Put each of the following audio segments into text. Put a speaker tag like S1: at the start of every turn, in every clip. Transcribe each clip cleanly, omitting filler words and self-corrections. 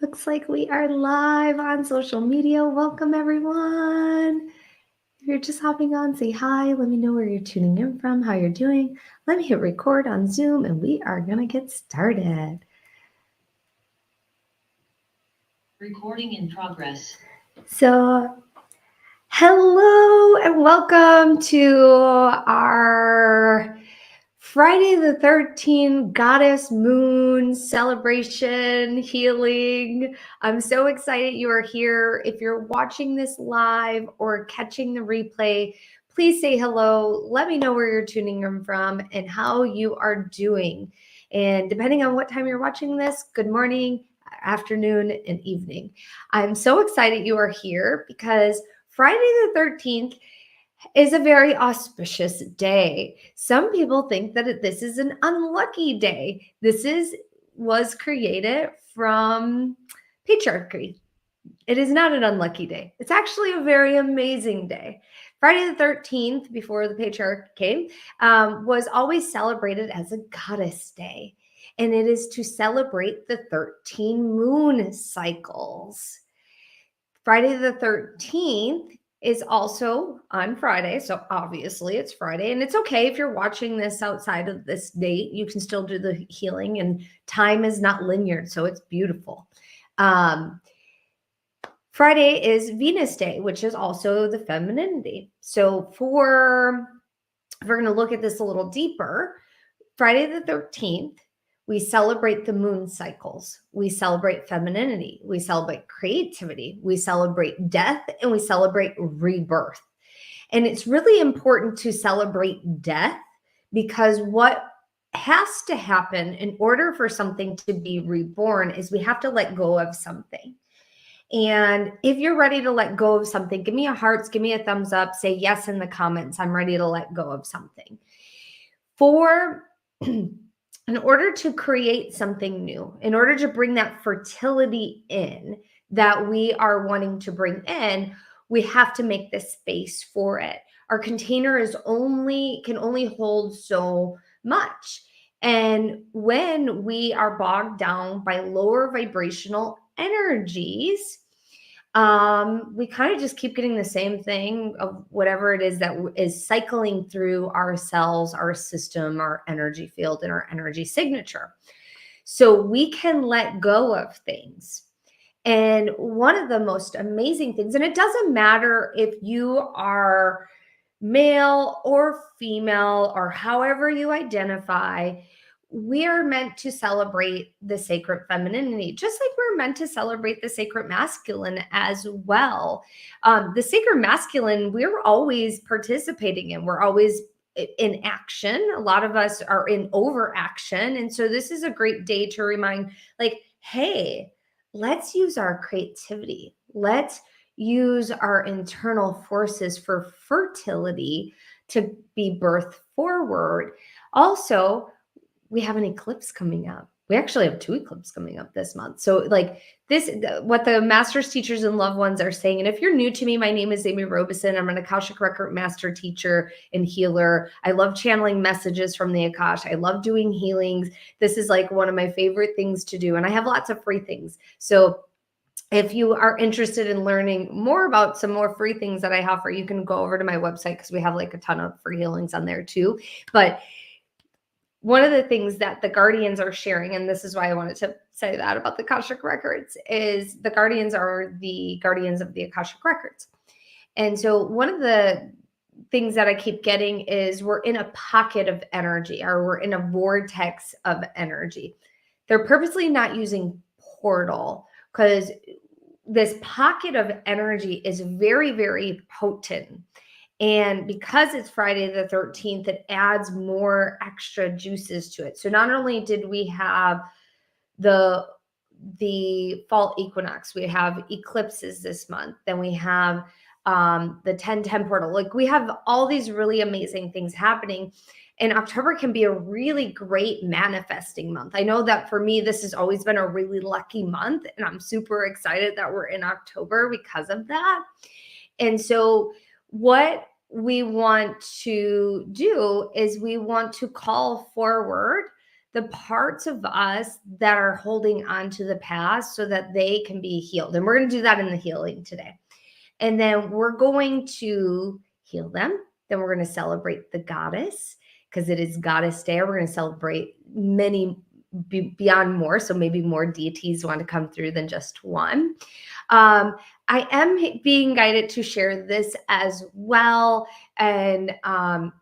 S1: Looks like we are live on social media. Welcome, everyone. If you're just hopping on, say hi. Let me know where you're tuning in from, how you're doing. Let me hit record on Zoom, and we are going to get started.
S2: Recording in progress.
S1: So, hello and welcome to our Friday the 13th Goddess Moon celebration healing. I'm so excited you are here. If you're watching this live or catching the replay, please say hello. Let me know where you're tuning in from and how you are doing. And depending on what time you're watching this, good morning, afternoon, and evening. I'm so excited you are here because Friday the 13th is a very auspicious day. Some people think that this is an unlucky day. Was created from patriarchy. It is not an unlucky day. It's actually a very amazing day. Friday the 13th, before the patriarch came, was always celebrated as a goddess day. And it is to celebrate the 13 moon cycles. Friday the 13th is also on Friday. So obviously it's Friday, and it's okay if you're watching this outside of this date, you can still do the healing, and time is not linear. So it's beautiful. Friday is Venus Day, which is also the femininity. So if we're going to look at this a little deeper, Friday the 13th, we celebrate the moon cycles. We celebrate femininity. We celebrate creativity. We celebrate death, and we celebrate rebirth. And it's really important to celebrate death because what has to happen in order for something to be reborn is we have to let go of something. And if you're ready to let go of something, give me a hearts, give me a thumbs up, say yes in the comments. I'm ready to let go of something. In order to create something new, in order to bring that fertility in that we are wanting to bring in, we have to make the space for it. Our container can only hold so much. And when we are bogged down by lower vibrational energies, we kind of just keep getting the same thing of whatever it is that is cycling through our cells, our system, our energy field, and our energy signature. So we can let go of things. And one of the most amazing things, and it doesn't matter if you are male or female or however you identify, we are meant to celebrate the sacred femininity, just like we're meant to celebrate the sacred masculine as well. The sacred masculine, we're always participating in. We're always in action. A lot of us are in overaction. And so this is a great day to remind, like, hey, let's use our creativity. Let's use our internal forces for fertility to be birthed forward. Also, we have an eclipse coming up. We actually have 2 eclipses coming up this month. So like this, what the masters, teachers, and loved ones are saying. And if you're new to me, my name is Amy Robeson. I'm an Akashic Record master teacher and healer. I love channeling messages from the Akash. I love doing healings. This is like one of my favorite things to do. And I have lots of free things. So if you are interested in learning more about some more free things that I have for you, can go over to my website because we have like a ton of free healings on there too. But one of the things that the guardians are sharing, and this is why I wanted to say that about the Akashic Records, is the guardians are the guardians of the Akashic Records. And so one of the things that I keep getting is we're in a pocket of energy, or we're in a vortex of energy. They're purposely not using portal because this pocket of energy is very, very potent. And because it's Friday the 13th, it adds more extra juices to it. So not only did we have the fall equinox, we have eclipses this month, then we have the 10-10 portal. Like we have all these really amazing things happening. And October can be a really great manifesting month. I know that for me, this has always been a really lucky month, and I'm super excited that we're in October because of that. And so what we want to do is we want to call forward the parts of us that are holding on to the past so that they can be healed. And we're going to do that in the healing today. And then we're going to heal them. Then we're going to celebrate the goddess because it is Goddess Day. We're going to celebrate many beyond more. So maybe more deities want to come through than just one. I am being guided to share this as well. And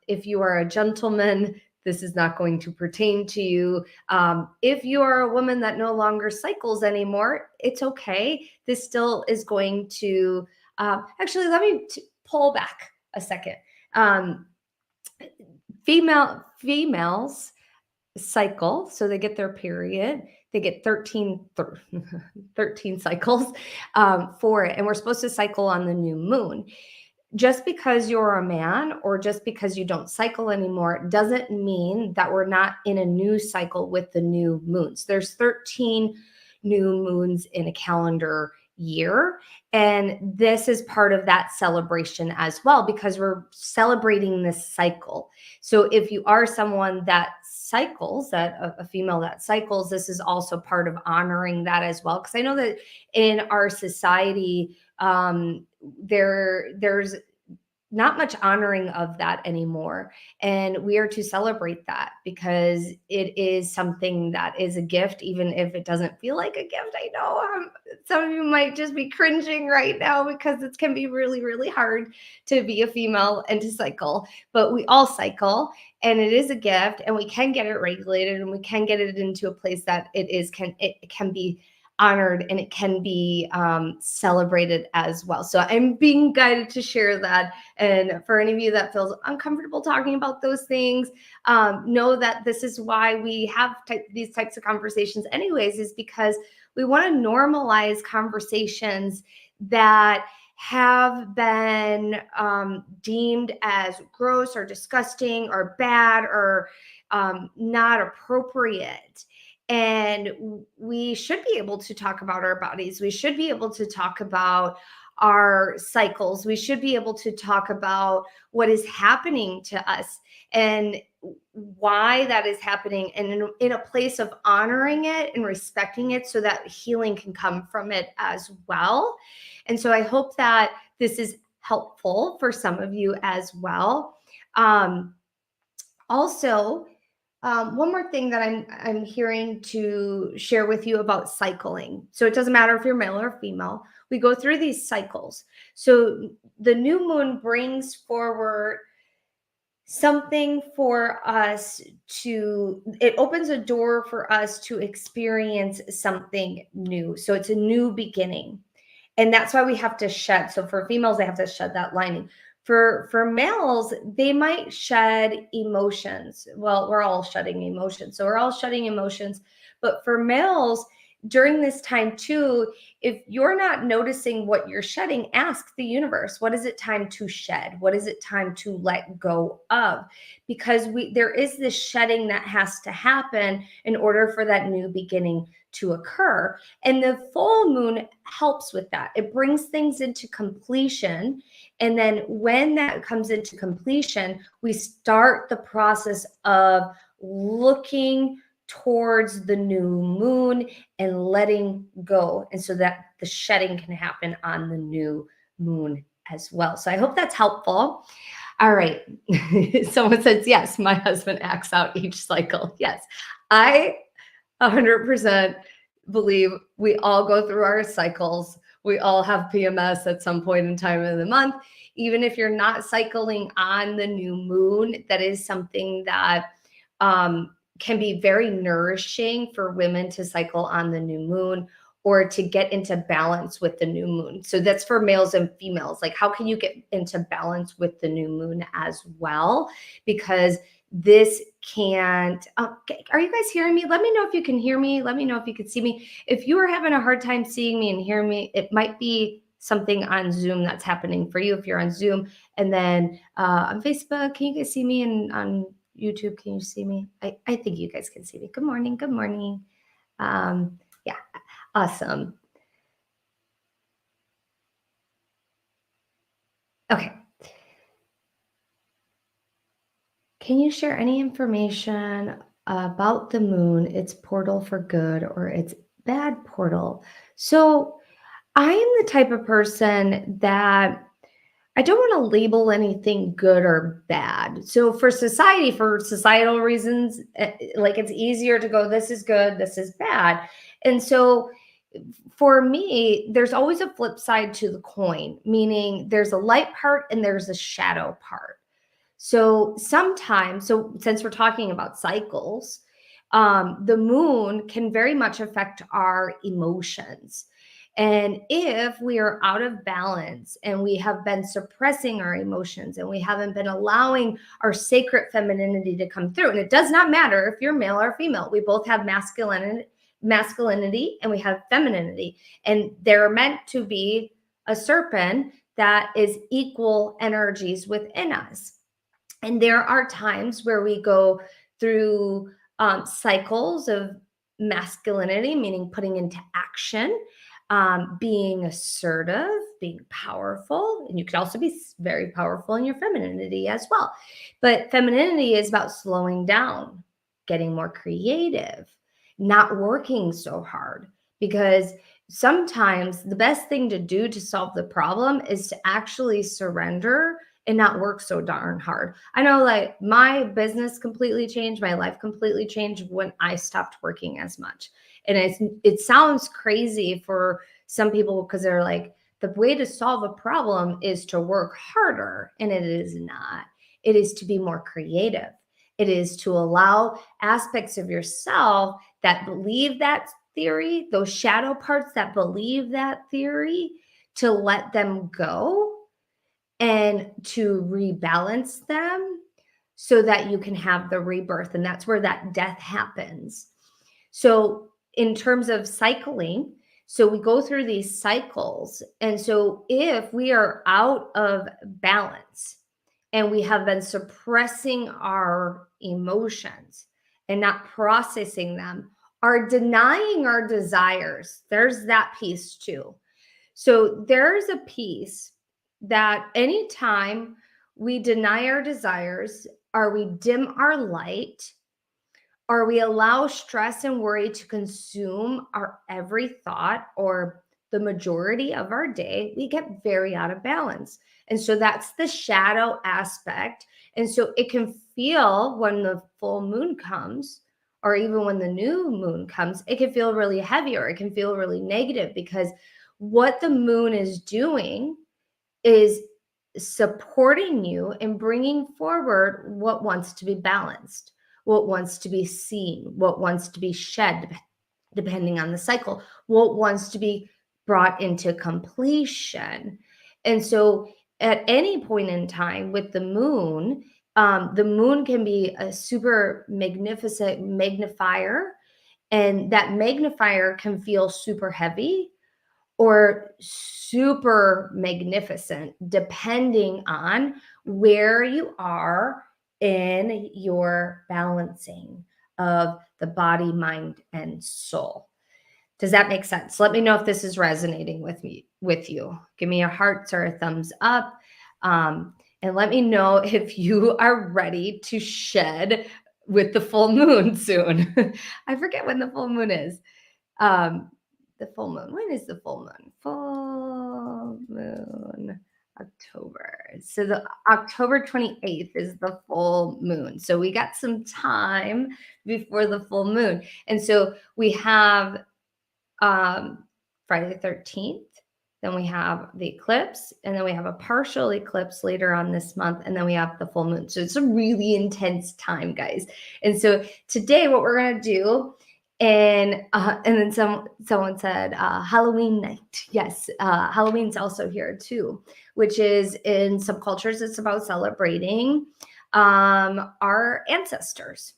S1: if you are a gentleman, this is not going to pertain to you. If you are a woman that no longer cycles anymore, it's okay. This still is going to, actually, let me pull back a second. Females cycle, so they get their period. They get 13 cycles for it, and we're supposed to cycle on the new moon. Just because you're a man or just because you don't cycle anymore doesn't mean that we're not in a new cycle with the new moons. There's 13 new moons in a calendar year, and this is part of that celebration as well because we're celebrating this cycle. So if you are someone that cycles, that a female that cycles, this is also part of honoring that as well, because I know that in our society there's not much honoring of that anymore, and we are to celebrate that because it is something that is a gift, even if it doesn't feel like a gift. I know some of you might just be cringing right now because it can be really, really hard to be a female and to cycle, but we all cycle, and it is a gift, and we can get it regulated, and we can get it into a place that it can be honored and it can be celebrated as well. So I'm being guided to share that. And for any of you that feels uncomfortable talking about those things, know that this is why we have these types of conversations anyways, is because we want to normalize conversations that have been deemed as gross or disgusting or bad or not appropriate. And we should be able to talk about our bodies. We should be able to talk about our cycles. We should be able to talk about what is happening to us and why that is happening, and in a place of honoring it and respecting it so that healing can come from it as well. And so I hope that this is helpful for some of you as well. Also, one more thing that I'm hearing to share with you about cycling. So it doesn't matter if you're male or female. We go through these cycles. So the new moon brings forward something for us it opens a door for us to experience something new. So it's a new beginning. And that's why we have to shed. So for females, they have to shed that lining. For males, they might shed emotions. Well, we're all shedding emotions. So we're all shedding emotions. But for males, during this time too, if you're not noticing what you're shedding, ask the universe, what is it time to shed? What is it time to let go of? Because there is this shedding that has to happen in order for that new beginning to occur. And the full moon helps with that. It brings things into completion. And then when that comes into completion, we start the process of looking towards the new moon and letting go. And so that the shedding can happen on the new moon as well. So I hope that's helpful. All right. Someone says, yes, my husband acts out each cycle. Yes, I 100% believe we all go through our cycles. We all have PMS at some point in time of the month. Even if you're not cycling on the new moon, that is something that can be very nourishing for women to cycle on the new moon or to get into balance with the new moon. So that's for males and females. Like, how can you get into balance with the new moon as well? Because this can't, are you guys hearing me? Let me know if you can hear me. Let me know if you can see me. If you are having a hard time seeing me and hearing me, it might be something on Zoom that's happening for you if you're on Zoom. And then on Facebook, can you guys see me? And on YouTube, can you see me? I think you guys can see me. Good morning. Good morning. Yeah, awesome. Okay. Can you share any information about the moon, it's portal for good or it's bad portal. So I am the type of person that I don't want to label anything good or bad. So for society, for societal reasons, like it's easier to go, this is good, this is bad. And so for me, there's always a flip side to the coin, meaning there's a light part and there's a shadow part. So sometimes, so since we're talking about cycles, the moon can very much affect our emotions. And if we are out of balance and we have been suppressing our emotions and we haven't been allowing our sacred femininity to come through, and it does not matter if you're male or female, we both have masculinity and we have femininity, and they're meant to be a serpent that is equal energies within us. And there are times where we go through cycles of masculinity, meaning putting into action, being assertive, being powerful. And you could also be very powerful in your femininity as well. But femininity is about slowing down, getting more creative, not working so hard. Because sometimes the best thing to do to solve the problem is to actually surrender and not work so darn hard. I know, like, my business completely changed, my life completely changed when I stopped working as much. And it sounds crazy for some people because they're like, the way to solve a problem is to work harder. And it is not. It is to be more creative. It is to allow aspects of yourself that believe that theory, those shadow parts that believe that theory, to let them go and to rebalance them so that you can have the rebirth. And that's where that death happens. So, in terms of cycling, so we go through these cycles. And so, if we are out of balance and we have been suppressing our emotions and not processing them, are denying our desires, there's that piece too. So, there's a piece that anytime we deny our desires, or we dim our light, or we allow stress and worry to consume our every thought or the majority of our day, we get very out of balance. And so that's the shadow aspect. And so it can feel when the full moon comes, or even when the new moon comes, it can feel really heavy or it can feel really negative, because what the moon is doing is supporting you and bringing forward what wants to be balanced, what wants to be seen, what wants to be shed, depending on the cycle, what wants to be brought into completion. And so at any point in time with the moon can be a super magnificent magnifier, and that magnifier can feel super heavy or super magnificent, depending on where you are in your balancing of the body, mind, and soul. Does that make sense? Let me know if this is resonating with you. Give me a hearts or a thumbs up. And let me know if you are ready to shed with the full moon soon. I forget when the full moon is. The full moon. When is the full moon? Full moon, October. So the October 28th is the full moon. So we got some time before the full moon. And so we have Friday the 13th, then we have the eclipse, and then we have a partial eclipse later on this month, and then we have the full moon. So it's a really intense time, guys. And so today what we're going to do, and then someone said Halloween night. Yes, Halloween's also here too, which is, in some cultures, it's about celebrating our ancestors.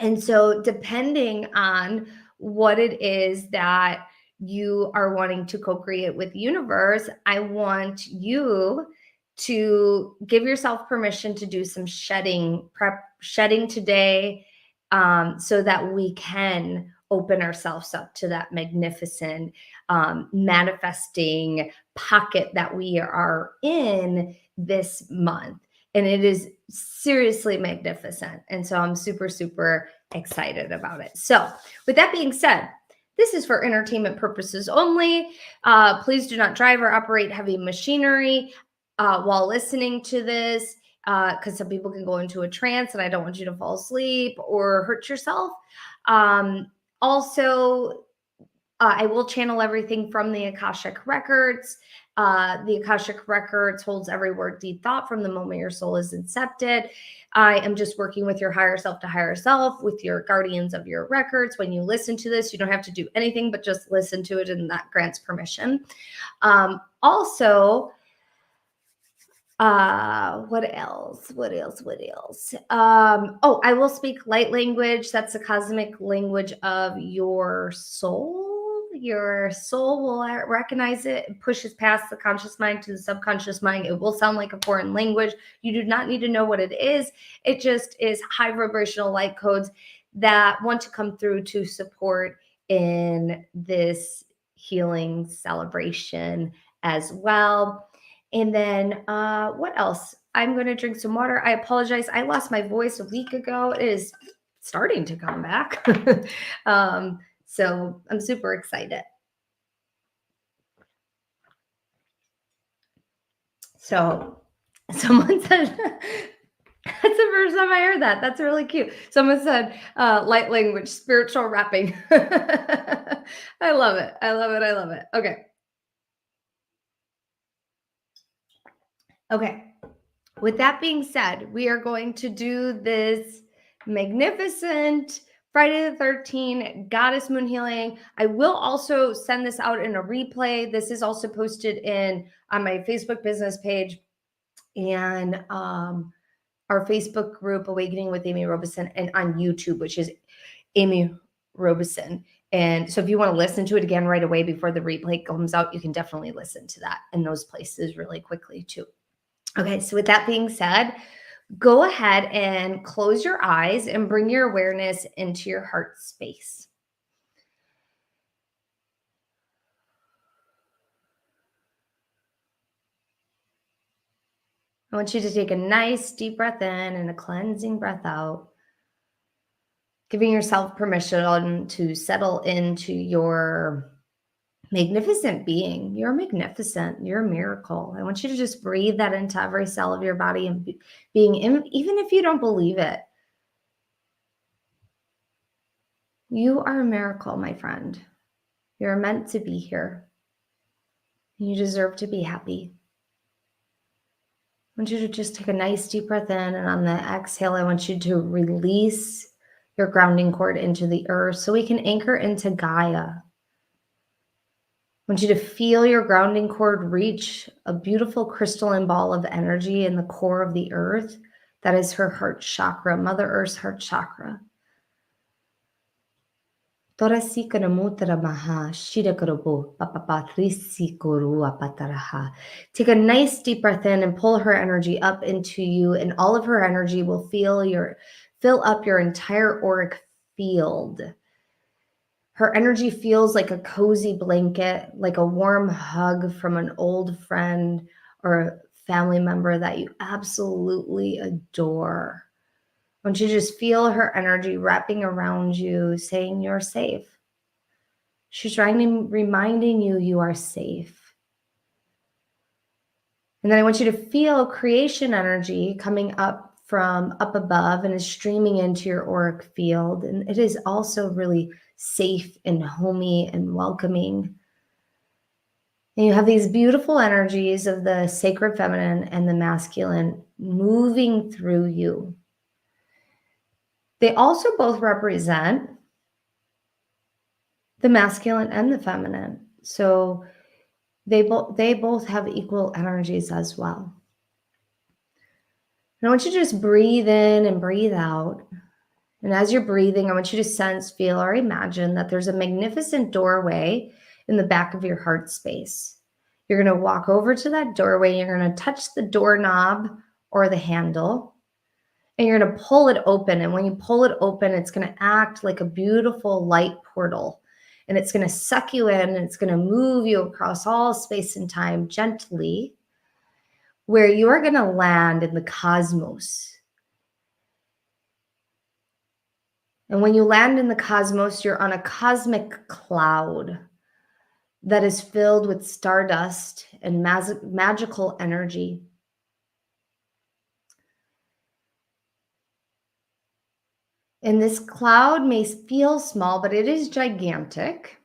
S1: And so depending on what it is that you are wanting to co-create with the universe, I want you to give yourself permission to do some shedding today, so that we can open ourselves up to that magnificent manifesting pocket that we are in this month. And it is seriously magnificent. And so I'm super, super excited about it. So with that being said, this is for entertainment purposes only. Please do not drive or operate heavy machinery while listening to this, because some people can go into a trance and I don't want you to fall asleep or hurt yourself. Also, I will channel everything from the Akashic Records. The Akashic Records holds every word, deed, thought from the moment your soul is incepted. I am just working with your higher self to higher self, with your guardians of your records. When you listen to this, you don't have to do anything but just listen to it, and that grants permission. Also, what else? I will speak light language. That's the cosmic language of your soul. Your soul will recognize it. It pushes past the conscious mind to the subconscious mind. It will sound like a foreign language. You do not need to know what it is. It just is high vibrational light codes that want to come through to support in this healing celebration as well. And then what else? I'm going to drink some water. I apologize. I lost my voice a week ago. It is starting to come back. So I'm super excited. So someone said, that's the first time I heard that. That's really cute. Someone said light language, spiritual rapping. I love it. I love it. I love it. Okay. Okay. With that being said, we are going to do this magnificent Friday the 13th Goddess Moon Healing. I will also send this out in a replay. This is also posted on my Facebook business page and our Facebook group, Awakening with Amy Robeson, and on YouTube, which is Amy Robeson. And so if you want to listen to it again right away before the replay comes out, you can definitely listen to that in those places really quickly too. Okay, so with that being said, go ahead and close your eyes and bring your awareness into your heart space. I want you to take a nice deep breath in and a cleansing breath out, giving yourself permission to settle into your magnificent being. You're magnificent. You're a miracle. I want you to just breathe that into every cell of your body and being even if you don't believe it. You are a miracle, my friend. You're meant to be here. You deserve to be happy. I want you to just take a nice deep breath in, and on the exhale, I want you to release your grounding cord into the earth so we can anchor into Gaia. I want you to feel your grounding cord reach a beautiful crystalline ball of energy in the core of the earth. That is her heart chakra, Mother Earth's heart chakra. Take a nice deep breath in and pull her energy up into you, and all of her energy will fill up your entire auric field. Her energy feels like a cozy blanket, like a warm hug from an old friend or a family member that you absolutely adore. I want you to just feel her energy wrapping around you, saying you're safe. She's reminding you you are safe. And then I want you to feel creation energy coming up from up above and is streaming into your auric field. And it is also really safe and homey and welcoming. And you have these beautiful energies of the sacred feminine and the masculine moving through you. They also both represent the masculine and the feminine. So they both have equal energies as well. And I want you to just breathe in and breathe out. And as you're breathing, I want you to sense, feel, or imagine that there's a magnificent doorway in the back of your heart space. You're going to walk over to that doorway. You're going to touch the doorknob or the handle, and you're going to pull it open. And when you pull it open, it's going to act like a beautiful light portal. And it's going to suck you in, and it's going to move you across all space and time gently, where you are going to land in the cosmos. And when you land in the cosmos, you're on a cosmic cloud that is filled with stardust and magical energy. And this cloud may feel small, but it is gigantic.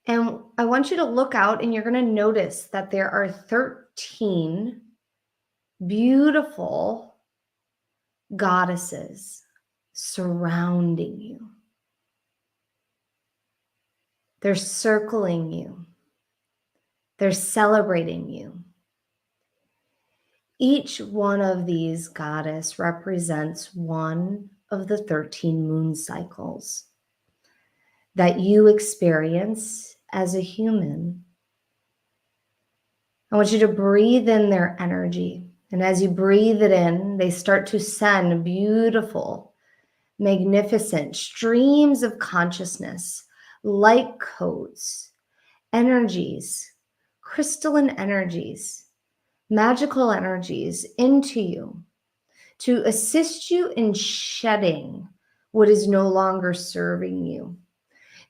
S1: And I want you to look out, and you're going to notice that there are 13 beautiful goddesses surrounding you. They're circling you. They're celebrating you. Each one of these goddess represents one of the 13 moon cycles that you experience as a human. I want you to breathe in their energy. And as you breathe it in, they start to send beautiful, magnificent streams of consciousness, light codes, energies, crystalline energies, magical energies into you to assist you in shedding what is no longer serving you.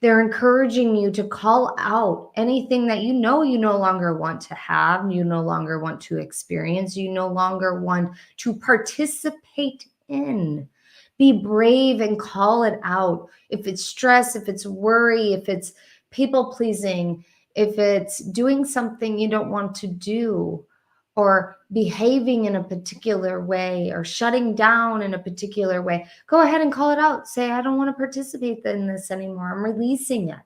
S1: They're encouraging you to call out anything that you know no longer want to have, you no longer want to experience, you no longer want to participate in. Be brave and call it out. If it's stress, if it's worry, if it's people pleasing, if it's doing something you don't want to do, or behaving in a particular way, or shutting down in a particular way, go ahead and call it out. Say, I don't want to participate in this anymore. I'm releasing it.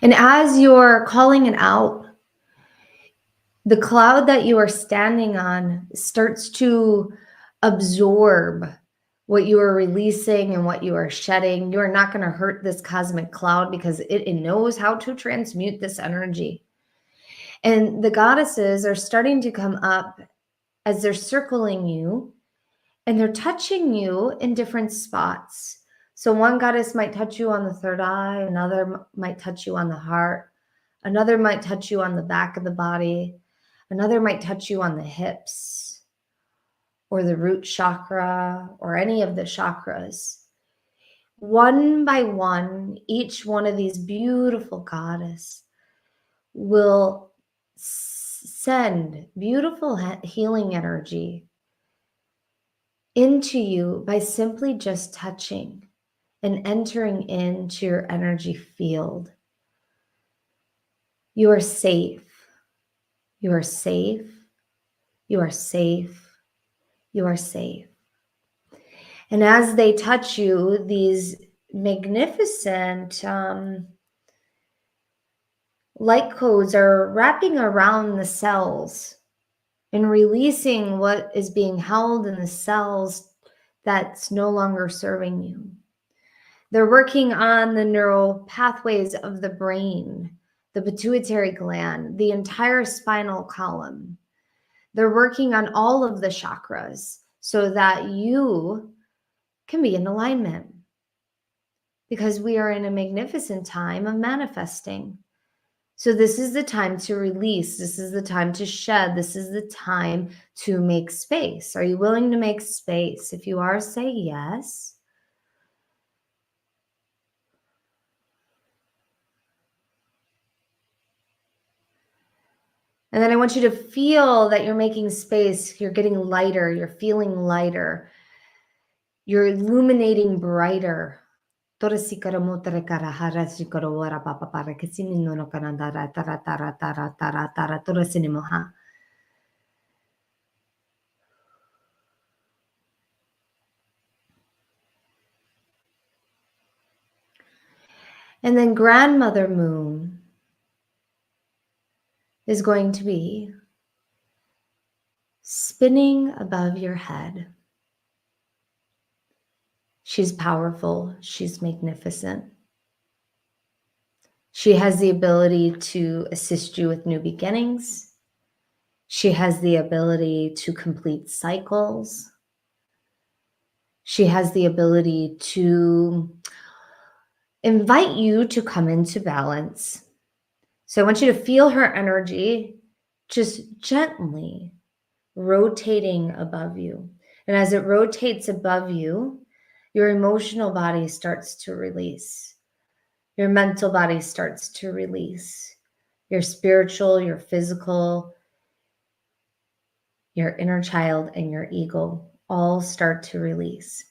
S1: And as you're calling it out, the cloud that you are standing on starts to absorb what you are releasing and what you are shedding. You are not going to hurt this cosmic cloud because it knows how to transmute this energy. And the goddesses are starting to come up as they're circling you, and they're touching you in different spots. So one goddess might touch you on the third eye, another might touch you on the heart, another might touch you on the back of the body, another might touch you on the hips or the root chakra or any of the chakras. One by one, each one of these beautiful goddesses will send beautiful healing energy into you by simply just touching and entering into your energy field. You are safe. You are safe. You are safe. You are safe. And as they touch you, these magnificent light codes are wrapping around the cells and releasing what is being held in the cells that's no longer serving you. They're working on the neural pathways of the brain, the pituitary gland, the entire spinal column. They're working on all of the chakras so that you can be in alignment, because we are in a magnificent time of manifesting. So this is the time to release. This is the time to shed. This is the time to make space. Are you willing to make space? If you are, say yes. And then I want you to feel that you're making space. You're getting lighter. You're feeling lighter. You're illuminating brighter. And then Grandmother Moon is going to be spinning above your head. She's powerful. She's magnificent. She has the ability to assist you with new beginnings. She has the ability to complete cycles. She has the ability to invite you to come into balance. So I want you to feel her energy just gently rotating above you. And as it rotates above you, your emotional body starts to release. Your mental body starts to release. Your spiritual, your physical, your inner child, and your ego all start to release.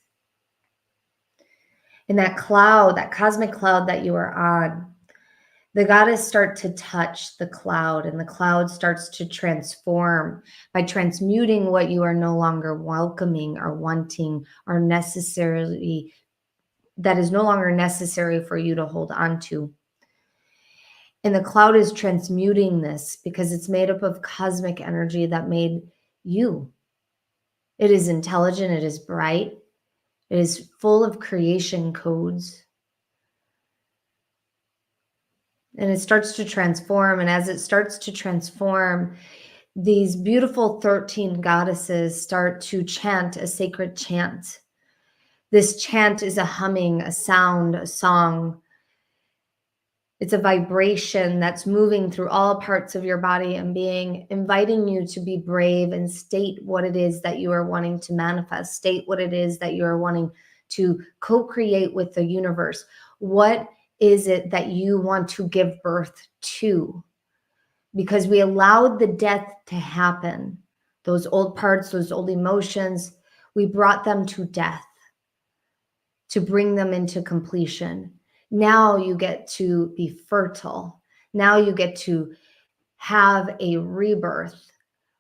S1: In that cloud, that cosmic cloud that you are on, the goddess starts to touch the cloud, and the cloud starts to transform by transmuting what you are no longer welcoming or wanting or necessarily, that is no longer necessary for you to hold on to. And the cloud is transmuting this because it's made up of cosmic energy that made you. It is intelligent, it is bright, it is full of creation codes. And it starts to transform. And as it starts to transform, these beautiful 13 goddesses start to chant a sacred chant. This chant is a humming, a sound, a song. It's a vibration that's moving through all parts of your body and being, inviting you to be brave and state what it is that you are wanting to manifest, state what it is that you are wanting to co-create with the universe. What is it that you want to give birth to? Because we allowed the death to happen. Those old parts, those old emotions, we brought them to death to bring them into completion. Now you get to be fertile. Now you get to have a rebirth.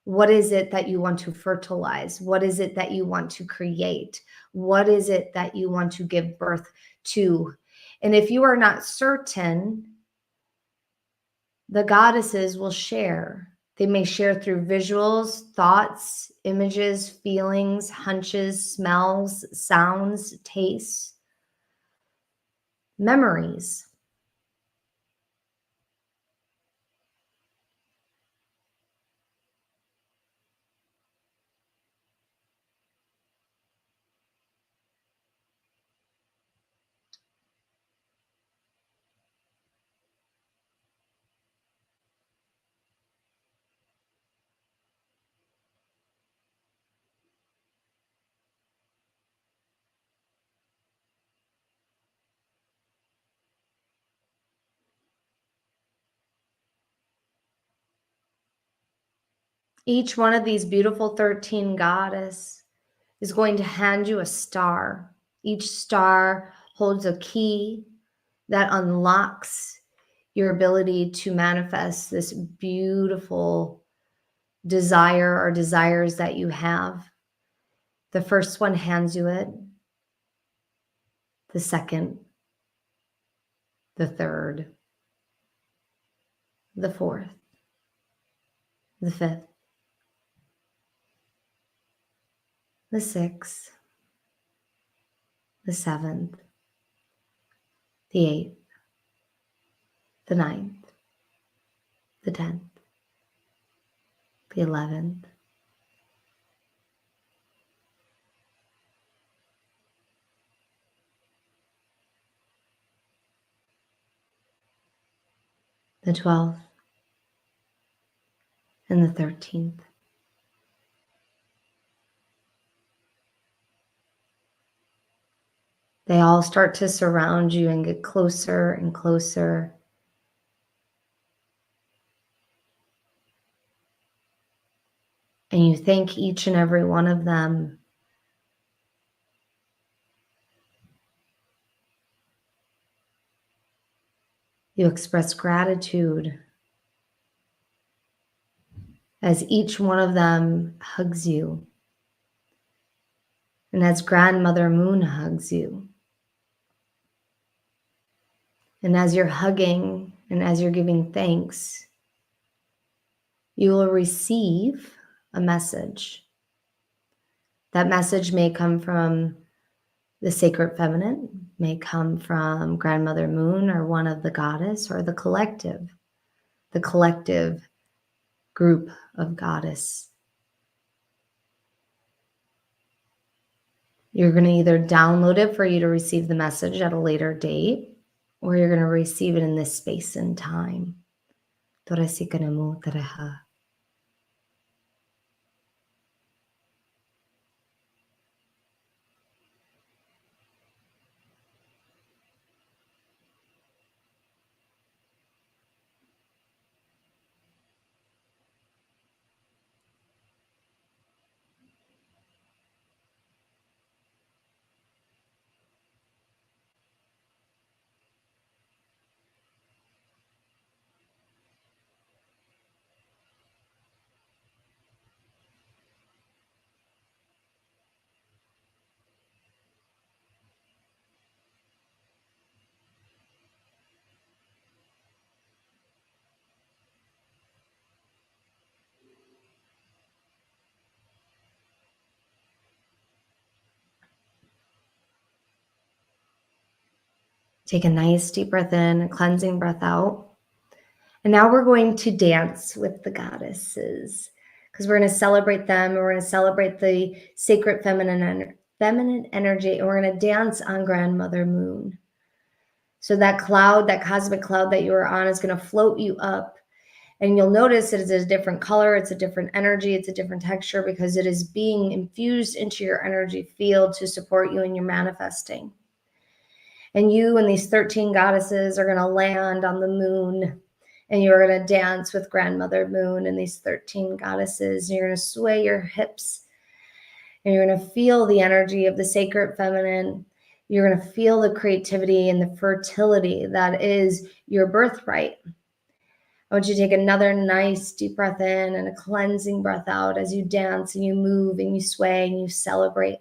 S1: What is it that you want to fertilize? What is it that you want to create? What is it that you want to give birth to? And if you are not certain, the goddesses will share. They may share through visuals, thoughts, images, feelings, hunches, smells, sounds, tastes, memories. Each one of these beautiful 13 goddess is going to hand you a star. Each star holds a key that unlocks your ability to manifest this beautiful desire or desires that you have. The first one hands you it, the second, the third, the fourth, the fifth, the sixth, the seventh, the eighth, the ninth, the 10th, the 11th, the 12th, and the 13th. They all start to surround you and get closer and closer. And you thank each and every one of them. You express gratitude as each one of them hugs you. And as Grandmother Moon hugs you. And as you're hugging and as you're giving thanks, you will receive a message. That message may come from The sacred feminine may come from Grandmother Moon or one of the goddess or the collective group of goddess. You're going to either download it for you to receive the message at a later date, or you're going to receive it in this space and time. Take a nice deep breath in, a cleansing breath out. And now we're going to dance with the goddesses because we're going to celebrate them. And we're going to celebrate the sacred feminine energy. And we're going to dance on Grandmother Moon. So that cloud, that cosmic cloud that you are on is going to float you up. And you'll notice it is a different color. It's a different energy. It's a different texture because it is being infused into your energy field to support you in your manifesting. And you and these 13 goddesses are going to land on the moon, and you're going to dance with Grandmother Moon and these 13 goddesses. And you're going to sway your hips, and you're going to feel the energy of the sacred feminine. You're going to feel the creativity and the fertility that is your birthright. I want you to take another nice deep breath in and a cleansing breath out as you dance and you move and you sway and you celebrate.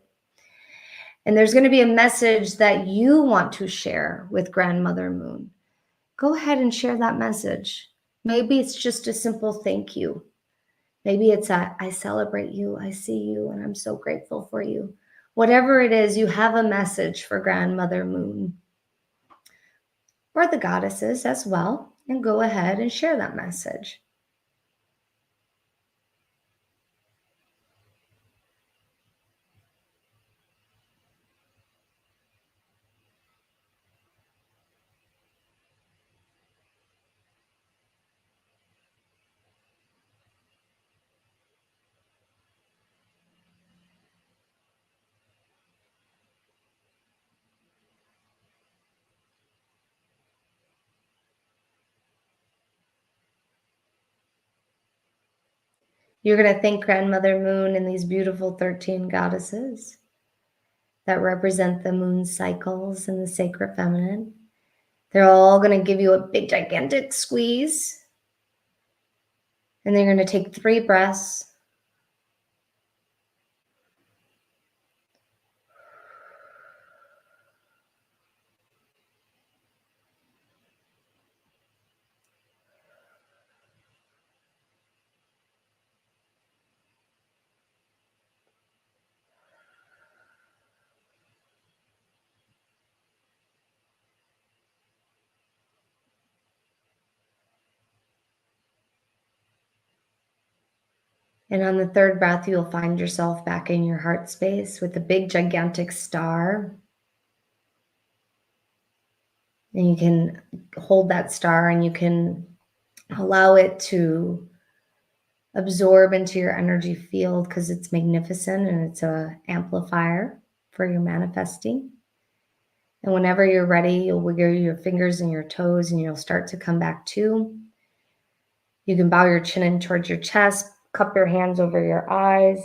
S1: And there's going to be a message that you want to share with Grandmother Moon. Go ahead and share that message. Maybe it's just a simple thank you. Maybe it's I celebrate you, I see you, and I'm so grateful for you. Whatever it is, you have a message for Grandmother Moon or the goddesses as well. And go ahead and share that message. You're going to thank Grandmother Moon and these beautiful 13 goddesses that represent the moon cycles and the sacred feminine. They're all going to give you a big, gigantic squeeze. And they're going to take 3 breaths. And on the 3rd breath, you'll find yourself back in your heart space with the big, gigantic star. And you can hold that star and you can allow it to absorb into your energy field because it's magnificent and it's an amplifier for your manifesting. And whenever you're ready, you'll wiggle your fingers and your toes and you'll start to come back to. You can bow your chin in towards your chest, cup your hands over your eyes,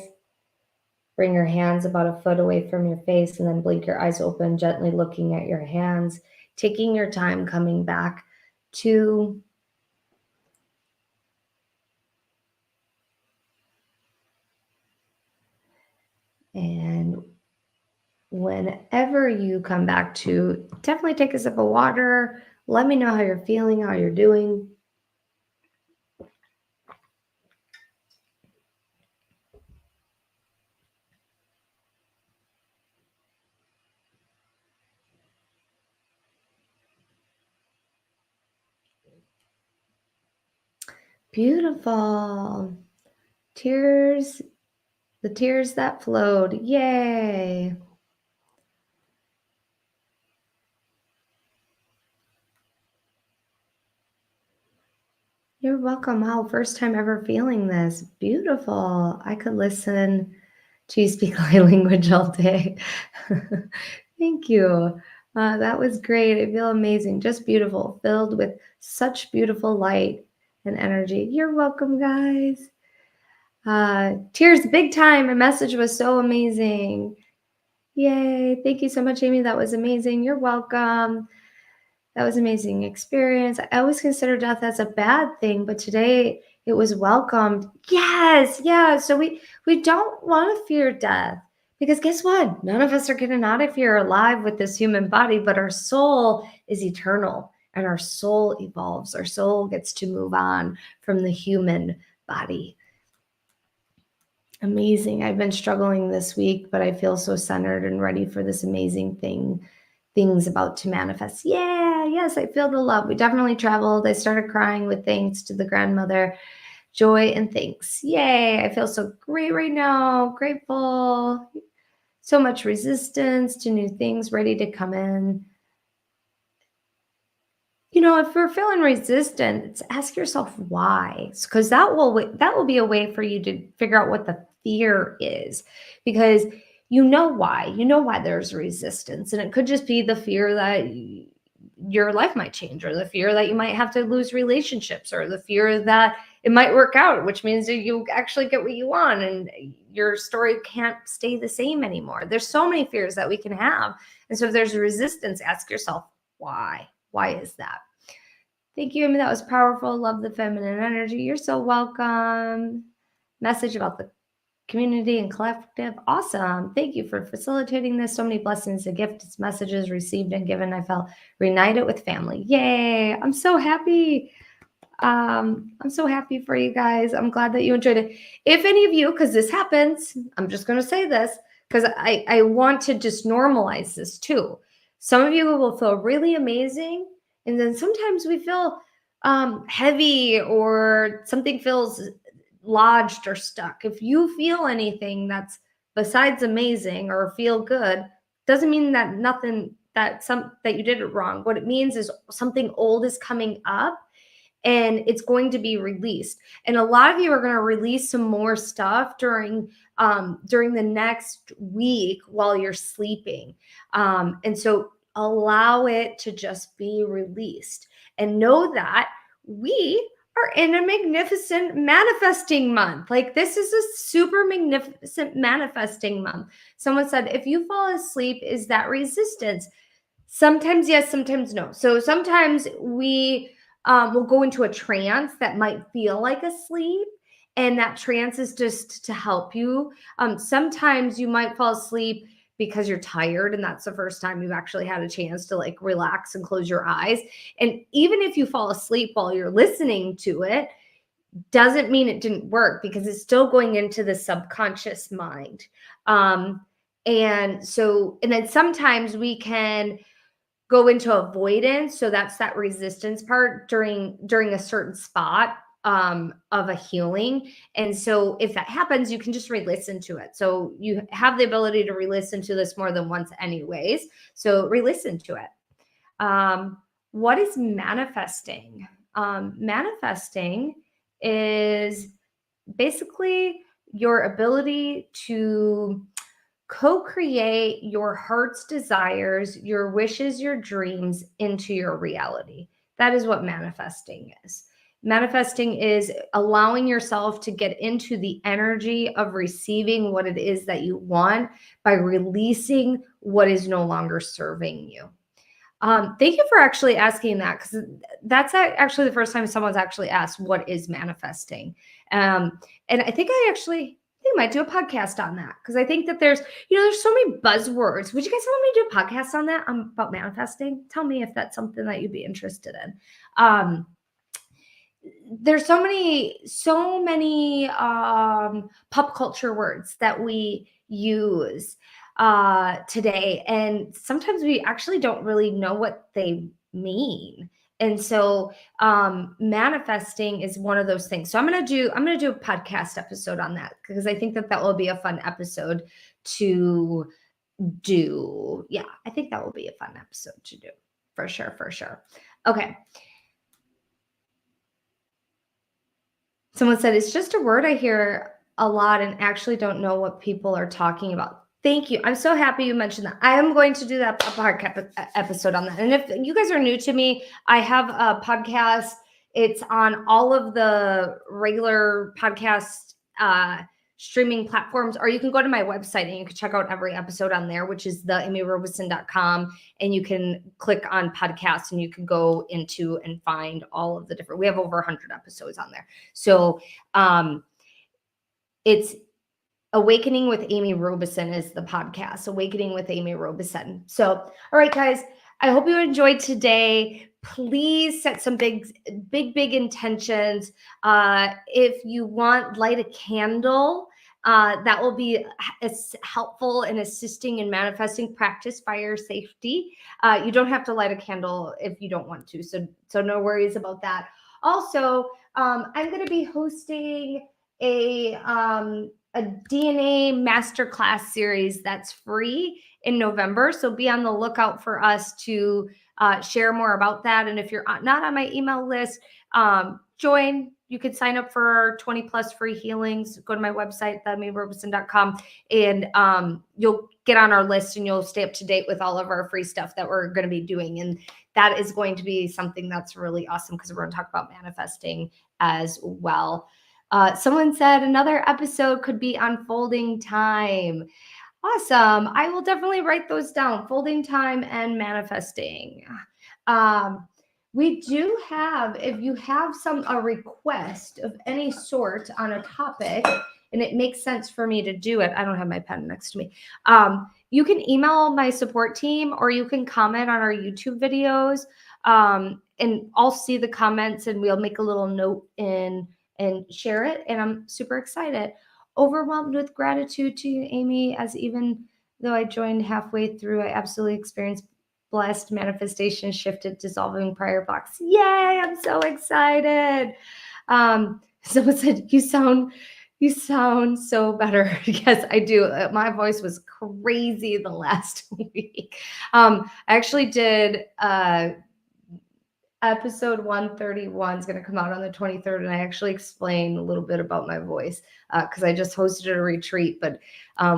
S1: bring your hands about a foot away from your face, and then blink your eyes open, gently looking at your hands, taking your time coming back to. And whenever you come back to, definitely take a sip of water. Let me know how you're feeling, how you're doing. Beautiful. Tears, the tears that flowed. Yay. You're welcome. Wow, first time ever feeling this. Beautiful. I could listen to you speak light language all day. Thank you. That was great. I feel amazing. Just beautiful, filled with such beautiful light and energy. You're welcome, guys. Tears, big time. My message was so amazing. Yay. Thank you so much, Amy. That was amazing. You're welcome. That was amazing experience. I always consider death as a bad thing, but today it was welcomed. Yes, yeah. So we don't want to fear death because guess what? None of us are getting out of here alive with this human body, but our soul is eternal and our soul evolves. Our soul gets to move on from the human body. Amazing. I've been struggling this week, but I feel so centered and ready for this amazing things about to manifest. Yeah, yes, I feel the love. We definitely traveled. I started crying with thanks to the grandmother, joy and thanks. Yay, I feel so great right now, grateful. So much resistance to new things ready to come in. If we're feeling resistant, ask yourself why, because that will be a way for you to figure out what the fear is, because you know why there's resistance, and it could just be the fear that your life might change, or the fear that you might have to lose relationships, or the fear that it might work out, which means that you actually get what you want and your story can't stay the same anymore. There's so many fears that we can have, and so if there's resistance, ask yourself why. Why is that? Thank you, Amy. That was powerful. Love the feminine energy. You're so welcome. Message about the community and collective. Awesome. Thank you for facilitating this. So many blessings and gifts, messages received and given. I felt reunited with family. Yay. I'm so happy. I'm so happy for you guys. I'm glad that you enjoyed it. If any of you, because this happens, I'm just going to say this because I want to just normalize this too. Some of you will feel really amazing, and then sometimes we feel heavy or something feels lodged or stuck. If you feel anything that's besides amazing or feel good, doesn't mean that that you did it wrong. What it means is something old is coming up and it's going to be released. And a lot of you are going to release some more stuff during the next week while you're sleeping. And so allow it to just be released and know that we are in a magnificent manifesting month. Like, this is a super magnificent manifesting month. Someone said, if you fall asleep, is that resistance? Sometimes yes, sometimes no. So sometimes we will go into a trance that might feel like a sleep, and that trance is just to help you. Sometimes you might fall asleep because you're tired, and that's the first time you've actually had a chance to like relax and close your eyes. And even if you fall asleep while you're listening to it, doesn't mean it didn't work, because it's still going into the subconscious mind. And then sometimes we can go into avoidance. So that's that resistance part during a certain spot of a healing. And so if that happens, you can just re-listen to it. So you have the ability to re-listen to this more than once anyways. So re-listen to it. What is manifesting? Manifesting is basically your ability to co-create your heart's desires, your wishes, your dreams into your reality. That is what manifesting is. Manifesting is allowing yourself to get into the energy of receiving what it is that you want by releasing what is no longer serving you. Thank you for actually asking that, because that's actually the first time someone's actually asked what is manifesting. And I think I might do a podcast on that, because I think that there's so many buzzwords. Would you guys want me to do a podcast on that, about manifesting? Tell me if that's something that you'd be interested in. There's so many pop culture words that we use today, and sometimes we actually don't really know what they mean. And so manifesting is one of those things. So I'm going to do a podcast episode on that, because I think that will be a fun episode to do. Yeah, I think that will be a fun episode to do, for sure. Okay. Someone said, it's just a word I hear a lot and actually don't know what people are talking about. Thank you. I'm so happy you mentioned that. I am going to do that episode on that. And if you guys are new to me, I have a podcast. It's on all of the regular podcast streaming platforms, or you can go to my website and you can check out every episode on there, which is theamyrobeson.com. And you can click on podcasts and you can go into and find all of the different, we have over 100 episodes on there. So it's Awakening with Amy Robeson is the podcast, Awakening with Amy Robeson. So, all right, guys, I hope you enjoyed today. Please set some big intentions. If you want, light a candle. That will be helpful in assisting in manifesting. Practice fire safety. You don't have to light a candle if you don't want to. So no worries about that. Also, I'm going to be hosting a DNA masterclass series that's free in November. So be on the lookout for us to share more about that. And if you're not on my email list, join. You can sign up for 20 plus free healings. Go to my website, theamyrobeson.com, and you'll get on our list and you'll stay up to date with all of our free stuff that we're going to be doing. And that is going to be something that's really awesome, because we're going to talk about manifesting as well. Someone said another episode could be on folding time. Awesome. I will definitely write those down. Folding time and manifesting. We do have, if you have a request of any sort on a topic, and it makes sense for me to do it. I don't have my pen next to me. You can email my support team, or you can comment on our YouTube videos. And I'll see the comments and we'll make a little note and share it. And I'm super excited. Overwhelmed with gratitude to you, Amy, as even though I joined halfway through, I absolutely experienced blessed manifestation, shifted, dissolving prior blocks. Yay, I'm so excited. Someone said, you sound so better. Yes, I do. My voice was crazy the last week. I actually did episode 131 is going to come out on the 23rd, and I actually explain a little bit about my voice because I just hosted a retreat. But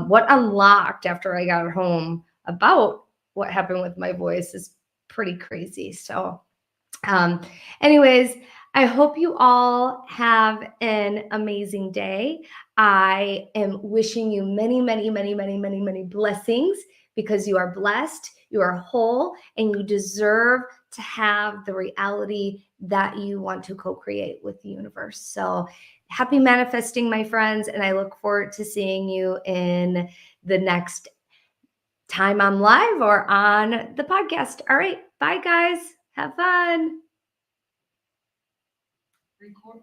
S1: what unlocked after I got home about what happened with my voice is pretty crazy. So anyways, I hope you all have an amazing day. I am wishing you many, many, many, many, many, many blessings, because you are blessed, you are whole, and you deserve to have the reality that you want to co-create with the universe. So happy manifesting, my friends, and I look forward to seeing you in the next time I'm live or on the podcast. All right, bye guys. Have fun.
S2: Record.